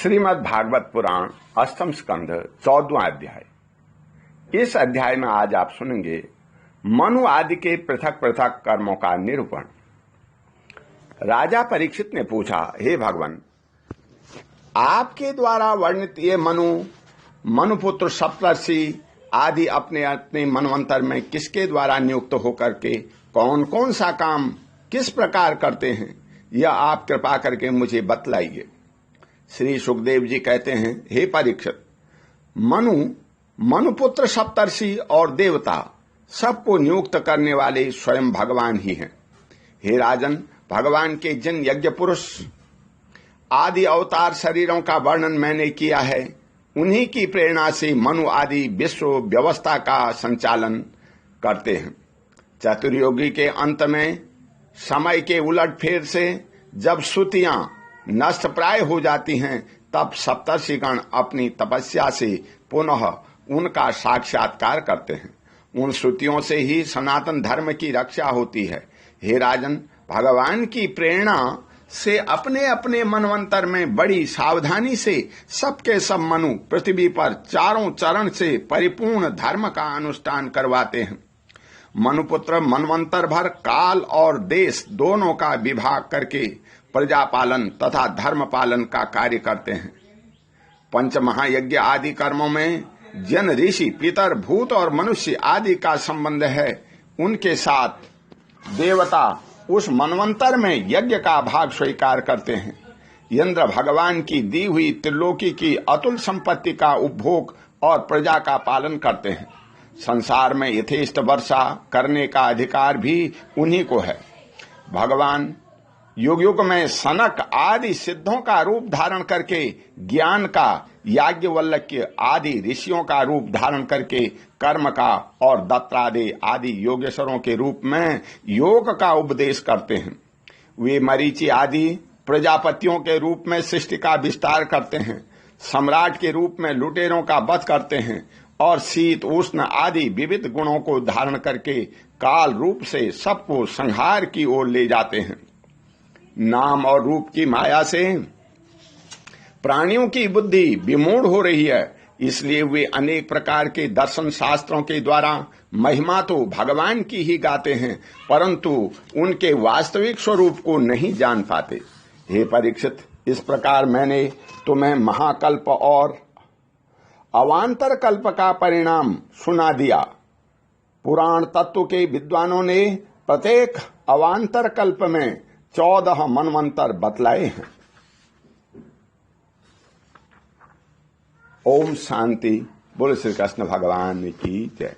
श्रीमद् भागवत पुराण अष्टम स्कंध 14वां अध्याय। इस अध्याय में आज आप सुनेंगे मनु आदि के पृथक पृथक कर्मों का निरूपण। राजा परीक्षित ने पूछा, हे भगवान, आपके द्वारा वर्णित ये मनुपुत्र सप्तर्षि आदि अपने अपने मनवंतर में किसके द्वारा नियुक्त होकर के कौन कौन सा काम किस प्रकार करते हैं, यह आप कृपा करके मुझे बतलाइए। श्री सुखदेव जी कहते हैं, हे परीक्षित, मनुपुत्र सप्तर्षि और देवता सबको नियुक्त करने वाले स्वयं भगवान ही हैं। हे राजन, भगवान के जिन यज्ञ पुरुष आदि अवतार शरीरों का वर्णन मैंने किया है, उन्हीं की प्रेरणा से मनु आदि विश्व व्यवस्था का संचालन करते हैं। चतुर्योगी के अंत में समय के उलटफेर से जब श्रुतियां नष्ट प्राय हो जाती हैं, तब सप्तर्षिगण अपनी तपस्या से पुनः उनका साक्षात्कार करते हैं। उन श्रुतियों से ही सनातन धर्म की रक्षा होती है। हे राजन, भगवान की प्रेरणा से अपने अपने मनवंतर में बड़ी सावधानी से सबके सब मनु पृथ्वी पर चारों चरण से परिपूर्ण धर्म का अनुष्ठान करवाते हैं। मनुपुत्र मनवंतर भर काल और देश दोनों का विभाग करके प्रजा पालन तथा धर्म पालन का कार्य करते हैं। पंच महायज्ञ आदि कर्मों में जन ऋषि पितर भूत और मनुष्य आदि का संबंध है। उनके साथ देवता उस मनवंतर में यज्ञ का भाग स्वीकार करते हैं। इंद्र भगवान की दी हुई त्रिलोकी की अतुल संपत्ति का उपभोग और प्रजा का पालन करते हैं। संसार में यथेष्ट वर्षा करने का अधिकार भी उन्हीं को है। भगवान युग युग में सनक आदि सिद्धों का रूप धारण करके ज्ञान का, याज्ञवल्क्य आदि ऋषियों का रूप धारण करके कर्म का और दत्तादे आदि योगेश्वरों के रूप में योग का उपदेश करते हैं। वे मरीचि आदि प्रजापतियों के रूप में सृष्टि का विस्तार करते हैं, सम्राट के रूप में लुटेरों का वध करते हैं और शीत उष्ण आदि विविध गुणों को धारण करके काल रूप से सबको संहार की ओर ले जाते हैं। नाम और रूप की माया से प्राणियों की बुद्धि विमूढ़ हो रही है, इसलिए वे अनेक प्रकार के दर्शन शास्त्रों के द्वारा महिमा तो भगवान की ही गाते हैं, परंतु उनके वास्तविक स्वरूप को नहीं जान पाते। हे परीक्षित, इस प्रकार मैंने तुम्हें महाकल्प और अवांतर कल्प का परिणाम सुना दिया। पुराण तत्व के विद्वानों ने प्रत्येक अवांतर कल्प में 14 मनवंतर बतलाए हैं। ओम शांति। बोलो श्री कृष्ण भगवान की जय।